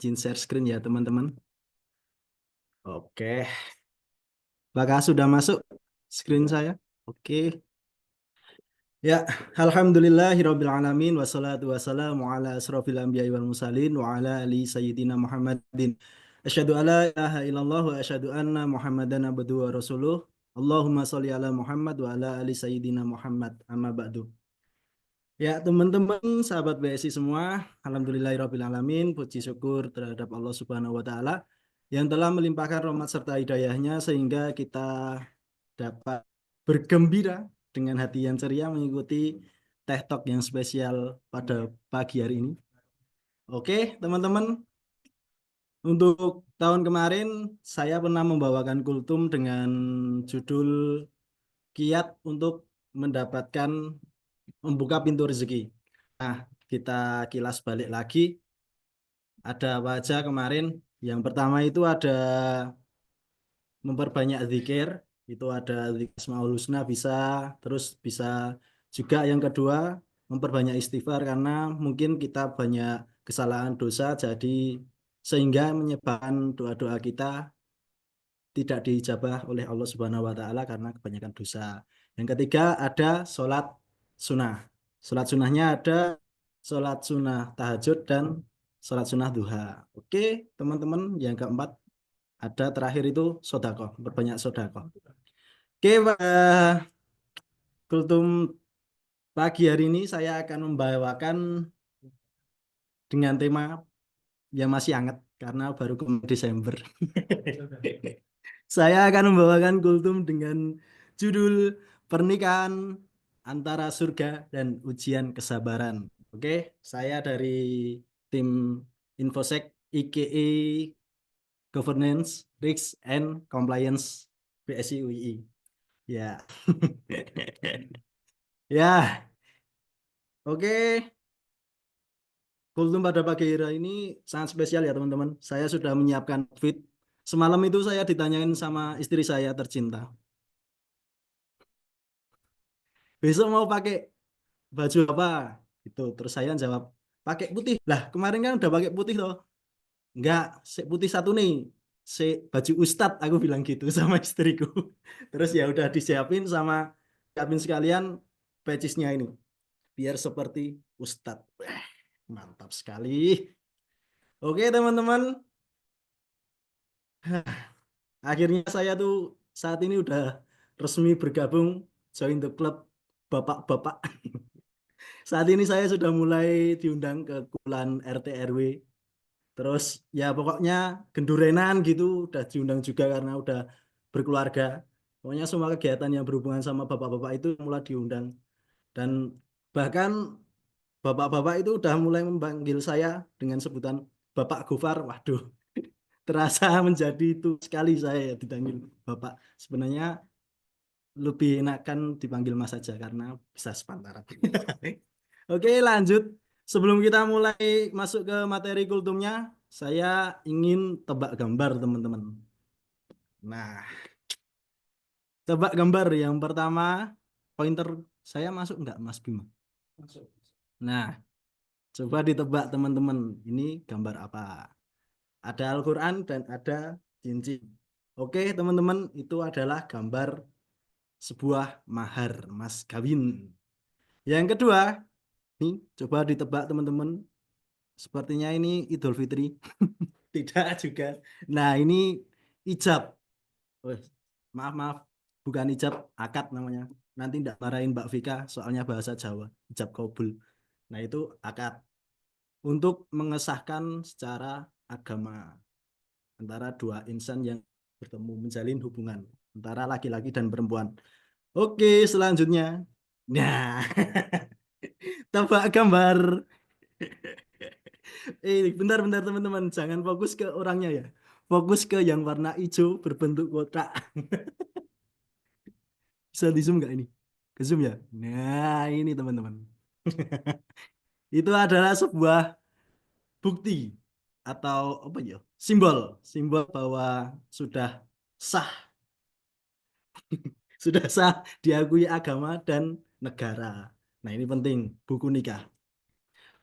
izin share screen ya teman-teman. Oke, apakah sudah masuk screen saya? Oke. Ya, alhamdulillahirabbil alamin wassalatu wassalamu ala asrofil anbiya'i wal mursalin wa ala ali sayyidina Muhammadin. Asyhadu alla ilaha illallah wa asyhadu anna Muhammadan abduhu wa rasuluh. Allahumma sholli ala Muhammad wa ala ali sayyidina Muhammad. Amma ba'du. Ya, teman-teman, sahabat BSI semua, alhamdulillahirabbil alamin, puji syukur terhadap Allah Subhanahu wa taala yang telah melimpahkan rahmat serta hidayahnya sehingga kita dapat bergembira dengan hati yang ceria mengikuti Teh Talk yang spesial pada pagi hari ini. Oke, teman-teman, untuk tahun kemarin saya pernah membawakan kultum dengan judul Kiat untuk mendapatkan membuka pintu rezeki. Nah, kita kilas balik lagi. Ada apa aja kemarin? Yang pertama itu ada memperbanyak zikir, itu ada zikir Asmaul Husna bisa, terus bisa juga yang kedua memperbanyak istighfar karena mungkin kita banyak kesalahan dosa jadi sehingga menyebabkan doa-doa kita tidak dijabah oleh Allah Subhanahu wa taala karena kebanyakan dosa. Yang ketiga ada sholat sunnah. Sholat sunnahnya ada sholat sunnah tahajud dan sholat sunnah duha. Oke, teman-teman, yang keempat ada terakhir itu sodakoh, berbanyak sodakoh. Oke, kultum pagi hari ini saya akan membawakan dengan tema yang masih hangat karena baru ke Desember. Saya akan membawakan kultum dengan judul Pernikahan Antara Surga dan Ujian Kesabaran. Oke, saya dari tim Infosec IKE Governance, Risk and Compliance BSI UI. Ya. Ya, oke. Kultum pada pagi hari ini sangat spesial ya teman-teman. Saya sudah menyiapkan outfit. Semalam itu saya ditanyain sama istri saya tercinta. Besok mau pakai baju apa? Gitu. Terus saya jawab, pakai putih. Lah, kemarin kan udah pakai putih toh. Enggak, putih satu nih. Baju ustadz aku bilang gitu sama istriku. Terus ya udah disiapin sama siapin sekalian patches-nya ini. Biar seperti ustadz. Mantap sekali. Oke, teman-teman. Akhirnya saya tuh saat ini udah resmi bergabung join the club bapak-bapak. Saat ini saya sudah mulai diundang ke kumpulan RT RW. Terus ya pokoknya gendurenan gitu udah diundang juga karena udah berkeluarga. Pokoknya semua kegiatan yang berhubungan sama bapak-bapak itu mulai diundang. Dan bahkan bapak-bapak itu udah mulai memanggil saya dengan sebutan Bapak Gofar. Waduh, terasa menjadi itu sekali saya ya dipanggil Bapak. Sebenarnya lebih enakan dipanggil Mas saja karena bisa sepantaran. Oke, lanjut. Sebelum kita mulai masuk ke materi kultumnya, saya ingin tebak gambar, teman-teman. Nah, tebak gambar yang pertama, pointer saya masuk enggak, Mas Bima? Masuk. Nah, coba ditebak, teman-teman. Ini gambar apa? Ada Al-Quran dan ada cincin. Oke, teman-teman, itu adalah gambar sebuah mahar, mas kawin. Yang kedua, nih, coba ditebak, teman-teman. Sepertinya ini Idul Fitri. Tidak juga. Nah, ini ijab. Oh, maaf, maaf. Bukan ijab, akad namanya. Nanti tidak marahin Mbak Vika, soalnya bahasa Jawa. Ijab kabul. Nah, itu akad. Untuk mengesahkan secara agama antara dua insan yang bertemu, menjalin hubungan antara laki-laki dan perempuan. Oke, selanjutnya. Nah, tebak gambar. Bentar-bentar teman-teman, jangan fokus ke orangnya ya. Fokus ke yang warna hijau berbentuk kotak. Bisa di zoom nggak ini? Ke zoom ya? Nah, ini teman-teman. Itu adalah sebuah bukti atau apa ya? Simbol, simbol bahwa sudah sah, sudah sah diakui agama dan negara. Nah, ini penting, buku nikah.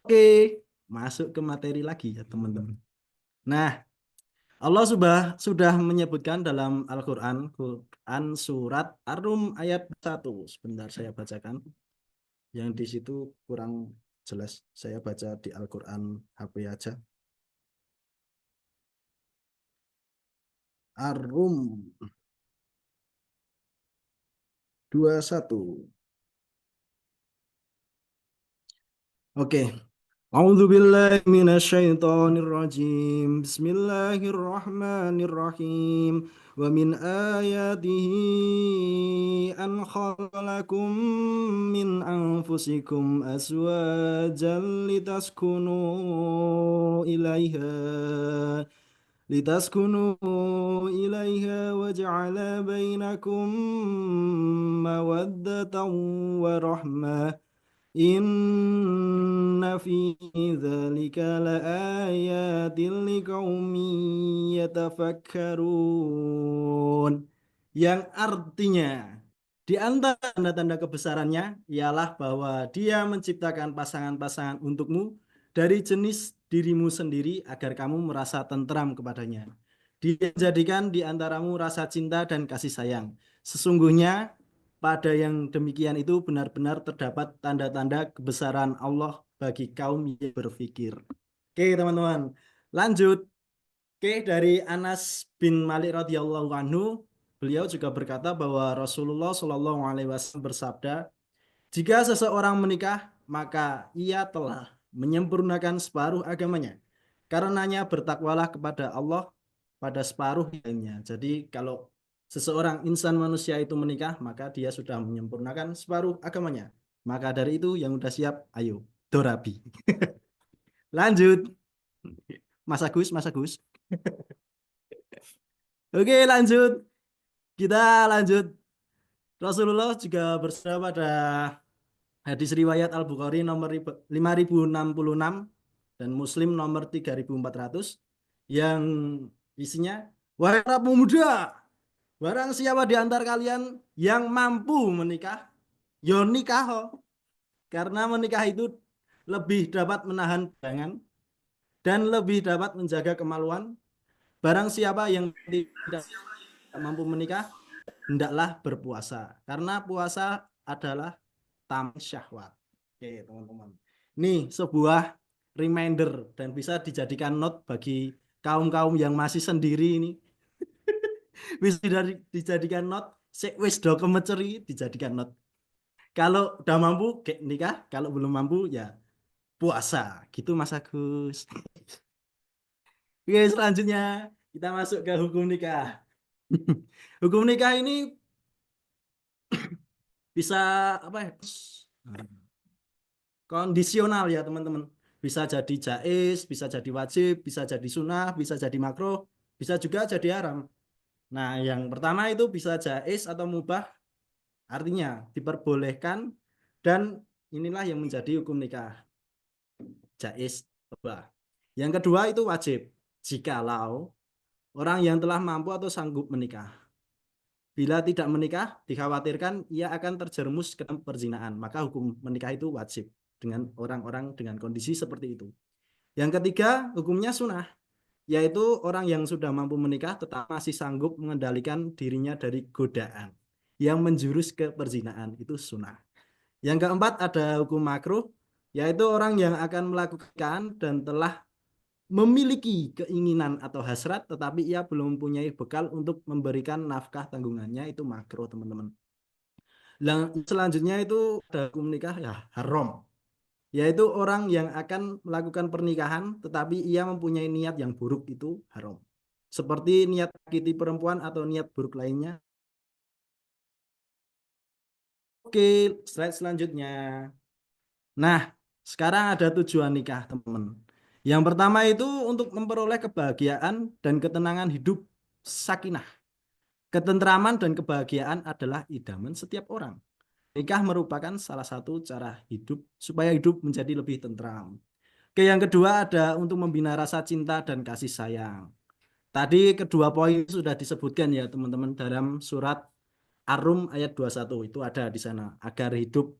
Oke, masuk ke materi lagi ya, teman-teman. Nah, Allah sudah menyebutkan dalam Quran surat Ar-Rum ayat 1. Sebentar saya bacakan. Yang di situ kurang jelas. Saya baca di Al-Quran HP aja. Ar-Rum 21. Oke. A'udzu billahi minasyaitonir rajim. Bismillahirrahmanirrahim. Wa min ayatihi an khalaqakum min anfusikum azwajan litaskunu ilaiha waja'ala bainakum mawaddatan wa rahmah. Inna fi dzalika laayatin liqaumin yatafakkarun. Yang artinya di antara tanda-tanda kebesarannya ialah bahwa Dia menciptakan pasangan-pasangan untukmu dari jenis dirimu sendiri agar kamu merasa tentram kepadanya. Dia jadikan di antaramu rasa cinta dan kasih sayang. Sesungguhnya pada yang demikian itu benar-benar terdapat tanda-tanda kebesaran Allah bagi kaum yang berpikir. Oke, teman-teman. Lanjut. Oke, dari Anas bin Malik radhiyallahu anhu, beliau juga berkata bahwa Rasulullah Shallallahu alaihi wasallam bersabda, "Jika seseorang menikah, maka ia telah menyempurnakan separuh agamanya. Karenanya bertakwalah kepada Allah pada separuh lainnya." Jadi kalau seseorang insan manusia itu menikah, maka dia sudah menyempurnakan separuh agamanya. Maka dari itu yang udah siap, ayo, Dorabi. Lanjut. Mas Agus, Mas Agus. Oke, lanjut. Kita lanjut. Rasulullah juga bersabda pada hadis riwayat Al-Bukhari nomor 5066 dan Muslim nomor 3400 yang isinya, wahai para pemuda, barang siapa di antara kalian yang mampu menikah, yo nikah. Karena menikah itu lebih dapat menahan pandangan dan lebih dapat menjaga kemaluan. Barang siapa yang tidak mampu menikah, hendaklah berpuasa. Karena puasa adalah taman syahwat. Oke, teman-teman. Ini sebuah reminder dan bisa dijadikan note bagi kaum-kaum yang masih sendiri ini. Bisa dijadikan note, sik wis do kemeceri dijadikan note. Kalau udah mampu kayak nikah, kalau belum mampu ya puasa. Gitu Mas Agus. Oke, selanjutnya kita masuk ke hukum nikah. Hukum nikah ini bisa apa ya? Kondisional ya teman-teman. Bisa jadi jaiz, bisa jadi wajib, bisa jadi sunnah, bisa jadi makruh, bisa juga jadi haram. Nah, yang pertama itu bisa jaiz atau mubah, artinya diperbolehkan, dan inilah yang menjadi hukum nikah. Jaiz, mubah. Yang kedua itu wajib, jikalau orang yang telah mampu atau sanggup menikah. Bila tidak menikah, dikhawatirkan ia akan terjerumus ke dalam perzinahan. Maka hukum menikah itu wajib dengan orang-orang dengan kondisi seperti itu. Yang ketiga, hukumnya sunnah, yaitu orang yang sudah mampu menikah tetapi masih sanggup mengendalikan dirinya dari godaan yang menjurus ke perzinahan, itu sunnah. Yang keempat ada hukum makruh, yaitu orang yang akan melakukan dan telah memiliki keinginan atau hasrat tetapi ia belum mempunyai bekal untuk memberikan nafkah tanggungannya, itu makruh teman-teman. Selanjutnya itu ada hukum nikah ya haram, yaitu orang yang akan melakukan pernikahan tetapi ia mempunyai niat yang buruk, itu haram. Seperti niat menyakiti perempuan atau niat buruk lainnya. Oke, slide selanjutnya. Nah, sekarang ada tujuan nikah, teman-teman. Yang pertama itu untuk memperoleh kebahagiaan dan ketenangan hidup sakinah. Ketentraman dan kebahagiaan adalah idaman setiap orang. Nikah merupakan salah satu cara hidup supaya hidup menjadi lebih tentram. Oke, yang kedua ada untuk membina rasa cinta dan kasih sayang. Tadi kedua poin sudah disebutkan ya teman-teman dalam surat Ar-Rum ayat 21, itu ada di sana. Agar hidup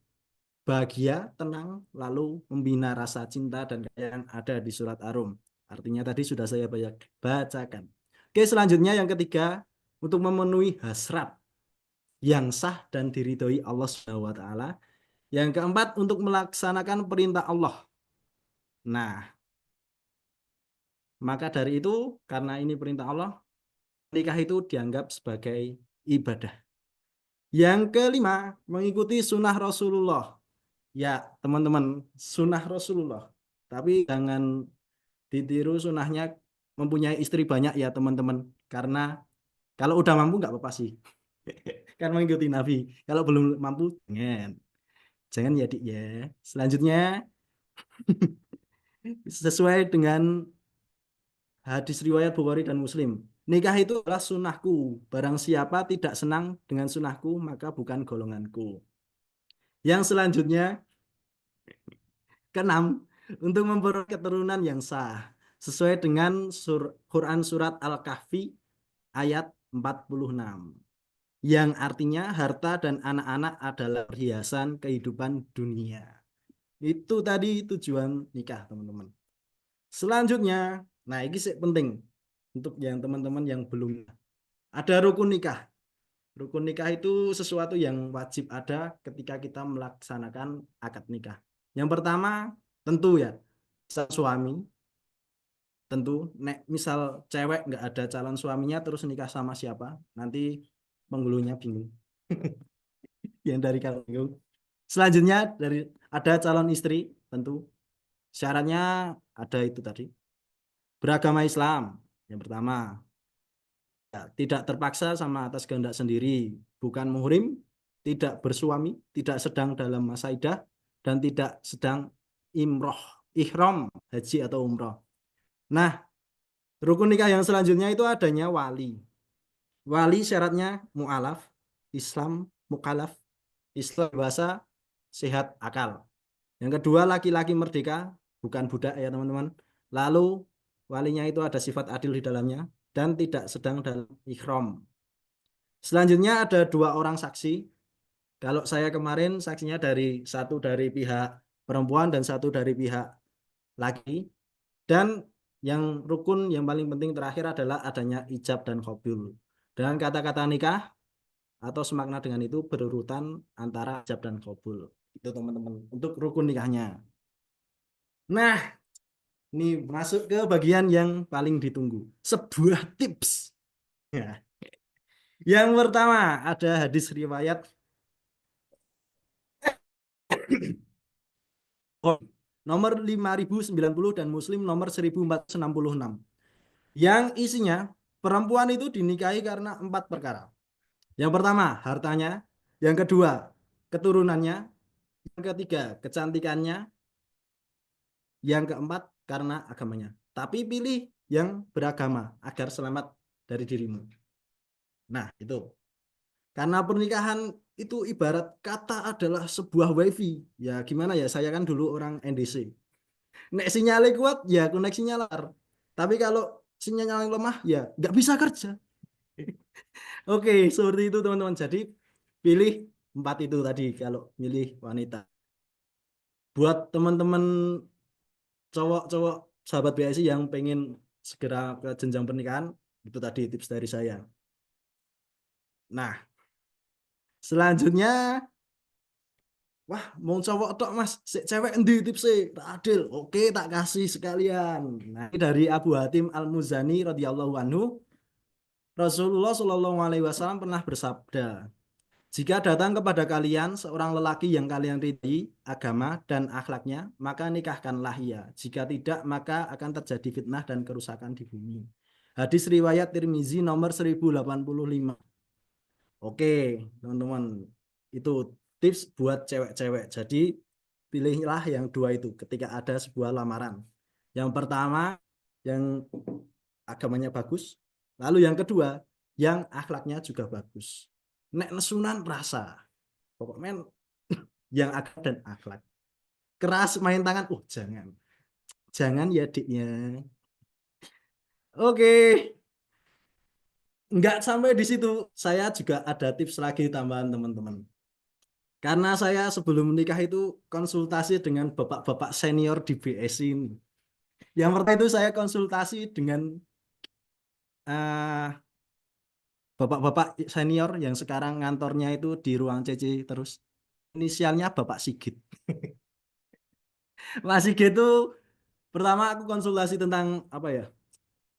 bahagia, tenang, lalu membina rasa cinta dan kasih sayang, ada di surat Ar-Rum Artinya tadi sudah saya bacakan. Oke, selanjutnya yang ketiga, untuk memenuhi hasrat yang sah dan diridhoi Allah Subhanahu wa taala. Yang keempat, untuk melaksanakan perintah Allah. Nah, maka dari itu karena ini perintah Allah, nikah itu dianggap sebagai ibadah. Yang kelima, mengikuti sunnah Rasulullah. Ya, teman-teman, sunnah Rasulullah. Tapi jangan ditiru sunnahnya mempunyai istri banyak ya, teman-teman. Karena kalau udah mampu nggak apa-apa sih. Kan mengikuti Nabi. Kalau belum mampu, jangan. Jangan ya, Dik ya. Selanjutnya, sesuai dengan hadis riwayat Bukhari dan Muslim. Nikah itu adalah sunnahku. Barang siapa tidak senang dengan sunnahku, maka bukan golonganku. Yang selanjutnya, keenam, untuk memperoleh keturunan yang sah. Sesuai dengan Quran Surat Al-Kahfi ayat 46. Yang artinya harta dan anak-anak adalah perhiasan kehidupan dunia. Itu tadi tujuan nikah, teman-teman. Selanjutnya, nah ini sih penting untuk yang teman-teman yang belum ada rukun nikah. Rukun nikah itu sesuatu yang wajib ada ketika kita melaksanakan akad nikah. Yang pertama, tentu ya, suami. Tentu, misal cewek nggak ada calon suaminya terus nikah sama siapa, nanti penghulunya bingung. Yang dari kalau bingung. Selanjutnya dari ada calon istri, tentu syaratnya ada itu tadi. Beragama Islam, yang pertama. Ya, tidak terpaksa sama atas kehendak sendiri, bukan muhrim, tidak bersuami, tidak sedang dalam masa iddah, dan tidak sedang ihram, haji atau umroh. Nah, rukun nikah yang selanjutnya itu adanya wali. Wali syaratnya mu'alaf, Islam mukalaf, Islam bahasa sehat akal. Yang kedua, laki-laki merdeka, bukan budak ya teman-teman. Lalu walinya itu ada sifat adil di dalamnya dan tidak sedang dalam ihram. Selanjutnya ada 2 orang saksi. Kalau saya kemarin saksinya satu dari pihak perempuan dan satu dari pihak laki. Dan yang rukun yang paling penting terakhir adalah adanya ijab dan qabul. Dengan kata-kata nikah atau semakna dengan itu berurutan antara ijab dan qabul. Itu teman-teman untuk rukun nikahnya. Nah, ini masuk ke bagian yang paling ditunggu. Sebuah tips. Ya. Yang pertama ada hadis riwayat nomor 5090 dan Muslim nomor 1466. Yang isinya perempuan itu dinikahi karena 4 perkara. Yang pertama, hartanya. Yang kedua, keturunannya. Yang ketiga, kecantikannya. Yang keempat, karena agamanya. Tapi pilih yang beragama agar selamat dari dirimu. Nah, itu. Karena pernikahan itu ibarat kata adalah sebuah wifi. Ya gimana ya, saya kan dulu orang NDC. Nek sinyalnya kuat, ya koneksinya lar. Tapi kalau sinyalnya lemah, ya nggak bisa kerja. Oke, seperti itu teman-teman. Jadi pilih 4 itu tadi kalau milih wanita. Buat teman-teman cowok-cowok sahabat BSI yang pengen segera ke jenjang pernikahan, itu tadi tips dari saya. Nah, selanjutnya, wah mau cowok tok mas, cewek endi tipsnya, tak adil. Oke, tak kasih sekalian. Nah, ini dari Abu Hatim Al-Muzani radhiyallahu anhu, Rasulullah Shallallahu alaihi wasallam pernah bersabda, jika datang kepada kalian seorang lelaki yang kalian ridhai agama dan akhlaknya, maka nikahkanlah ia. Jika tidak, maka akan terjadi fitnah dan kerusakan di bumi. Hadis riwayat Tirmizi nomor 1085. Oke, teman-teman. Itu tips buat cewek-cewek. Jadi, pilihlah yang 2 itu ketika ada sebuah lamaran. Yang pertama, yang agamanya bagus. Lalu yang kedua, yang akhlaknya juga bagus. Nek nesunan rasa. Pokoknya yang agama dan akhlak. Keras main tangan, jangan. Jangan ya diknya. Oke, nggak sampai di situ. Saya juga ada tips lagi tambahan teman-teman. Karena saya sebelum menikah itu konsultasi dengan bapak-bapak senior di BSI ini. Yang pertama itu saya konsultasi dengan eh, bapak-bapak senior yang sekarang ngantornya itu di ruang CC terus. Inisialnya Bapak Sigit. Mas Sigit itu pertama aku konsultasi tentang apa ya?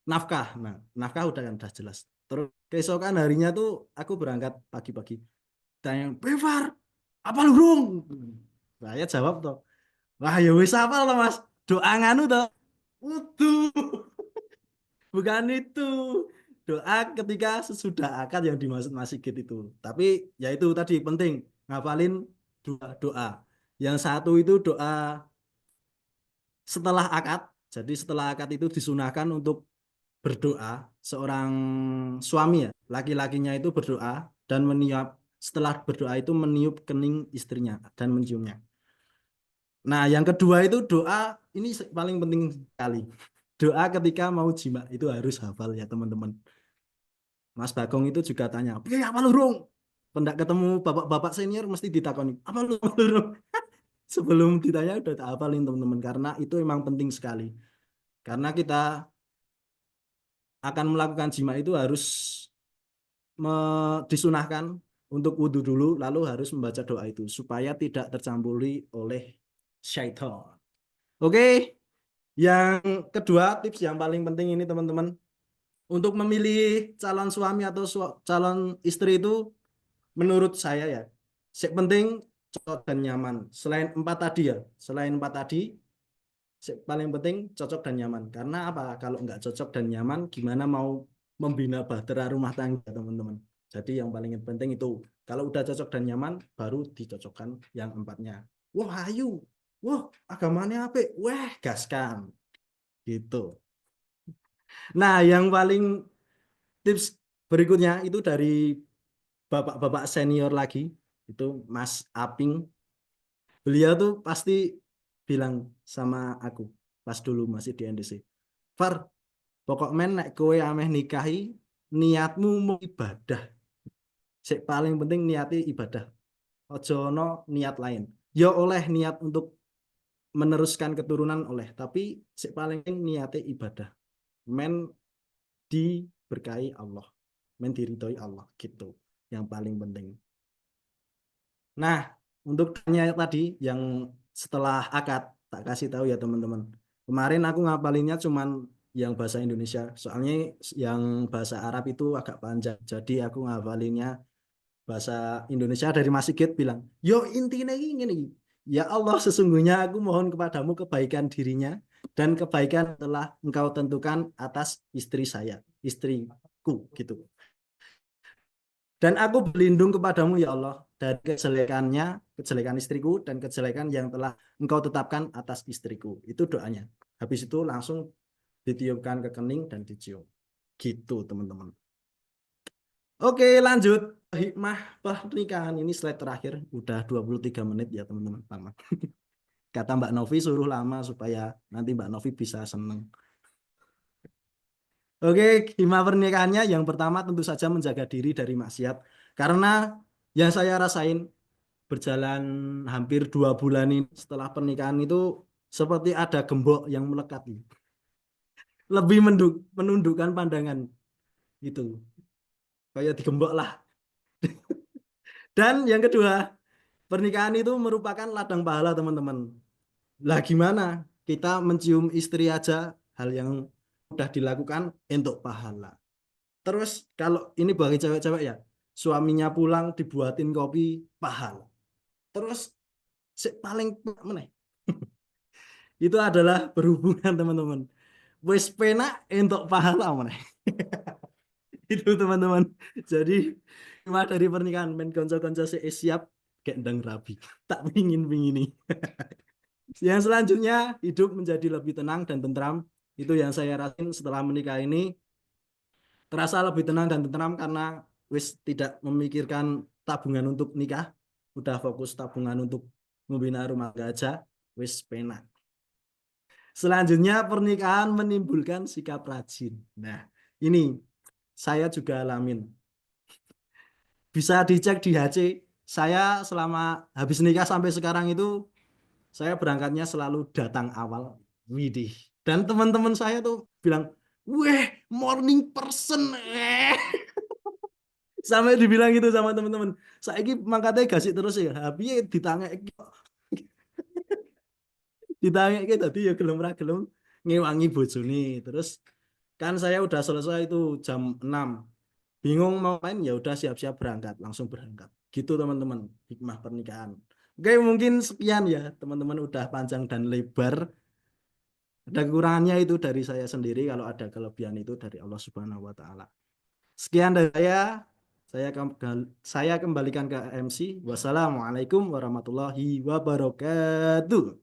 Nafkah. Nah, nafkah udah jelas. Terus keesokan harinya tuh aku berangkat pagi-pagi. Tanya, "Bevar, apa lu, Bro?" Saya jawab toh, "Wah, ya wis apal toh, Mas. Doa nganu toh." Waduh, bukan itu. Doa ketika sesudah akad yang dimaksud Mas Sigit itu. Tapi ya itu tadi penting ngapalin dua doa. Yang satu itu doa setelah akad. Jadi setelah akad itu disunahkan untuk berdoa seorang suami ya, laki-lakinya itu berdoa dan meniup setelah berdoa itu meniup kening istrinya dan menciumnya. Nah, yang kedua itu doa ini paling penting sekali. Doa ketika mau jima itu harus hafal ya teman-teman. Mas Bagong itu juga tanya, "Oke, apa lu, Rung?" Pendak ketemu bapak-bapak senior mesti ditakoni, apa lu, Rung?" Sebelum ditanya udah tak hafalin teman-teman karena itu memang penting sekali. Karena kita akan melakukan jima itu harus disunahkan untuk wudhu dulu lalu harus membaca doa itu supaya tidak tercampuri oleh syaitan. Oke, yang kedua tips yang paling penting ini teman-teman untuk memilih calon suami atau calon istri itu menurut saya ya yang penting cocok dan nyaman. Selain empat tadi paling penting cocok dan nyaman. Karena apa? Kalau nggak cocok dan nyaman, gimana mau membina bahtera rumah tangga, teman-teman. Jadi yang paling penting itu, kalau udah cocok dan nyaman, baru dicocokkan yang empatnya. Wah, ayu. Wah, agamanya apa? Wah, gaskan. Gitu. Nah, yang paling tips berikutnya itu dari bapak-bapak senior lagi, itu Mas Aping. Beliau tuh pasti bilang sama aku, pas dulu masih di NDC. Far, pokok men nek kowe ameh nikahi niatmu mau ibadah. Sik paling penting niati ibadah. Ojo ono niat lain. Ya oleh niat untuk meneruskan keturunan oleh, tapi sik paling penting niati ibadah. Men diberkahi Allah. Men diridhoi Allah gitu. Yang paling penting. Nah, untuk tanya tadi yang setelah akad tak kasih tahu ya teman-teman. Kemarin aku ngapalinnya cuman yang bahasa Indonesia. Soalnya yang bahasa Arab itu agak panjang. Jadi aku ngapalinnya bahasa Indonesia dari Mas Sigit bilang, "Yo intinya ini. Ya Allah, sesungguhnya aku mohon kepadamu kebaikan dirinya dan kebaikan telah engkau tentukan atas istri saya, istriku gitu. Dan aku berlindung kepadamu ya Allah dari kejelekannya, kejelekan istriku dan kejelekan yang telah engkau tetapkan atas istriku." Itu doanya. Habis itu langsung ditiupkan ke kening dan dicium. Gitu teman-teman. Oke lanjut. Hikmah pernikahan ini slide terakhir. Udah 23 menit ya teman-teman. Kata Mbak Novi suruh lama supaya nanti Mbak Novi bisa seneng. Oke, hikmah pernikahannya yang pertama tentu saja menjaga diri dari maksiat. Karena yang saya rasain berjalan hampir 2 bulan ini setelah pernikahan itu seperti ada gembok yang melekat. Lebih menundukkan pandangan itu. Kayak digembok lah. Dan yang kedua, pernikahan itu merupakan ladang pahala teman-teman. Lah gimana? Kita mencium istri aja hal yang sudah dilakukan untuk pahala. Terus kalau ini bagi cewek-cewek ya, suaminya pulang dibuatin kopi pahala. Terus paling meneh itu adalah berhubungan teman-teman. Wis penak entuk pahala meneh. Itu teman-teman. Jadi cuma dari pernikahan men konco-konco siap kayak ndang rabi. Tak pingin-pingin ini. Yang selanjutnya hidup menjadi lebih tenang dan tentram. Itu yang saya rasain setelah menikah ini terasa lebih tenang dan tentram karena wis tidak memikirkan tabungan untuk nikah, udah fokus tabungan untuk membina rumah tangga aja, wis penak. Selanjutnya pernikahan menimbulkan sikap rajin. Nah, ini saya juga alamin. Bisa dicek di HC. Saya selama habis nikah sampai sekarang itu saya berangkatnya selalu datang awal. Widih. Dan teman-teman saya tuh bilang, weh, morning person. Sampai dibilang gitu sama teman-teman. Saya ini mangkatnya gasik terus ya. Tapi ditanya, ditanya tadi ya gelem ra gelem ngewangi bojone. Terus kan saya udah selesai itu jam 6. Bingung mau main ya udah siap-siap berangkat, langsung berangkat. Gitu teman-teman, hikmah pernikahan. Oke, mungkin sekian ya, teman-teman udah panjang dan lebar. Ada kekurangannya itu dari saya sendiri, kalau ada kelebihan itu dari Allah Subhanahu wa taala. Sekian dari saya kembalikan ke MC. Wassalamualaikum warahmatullahi wabarakatuh.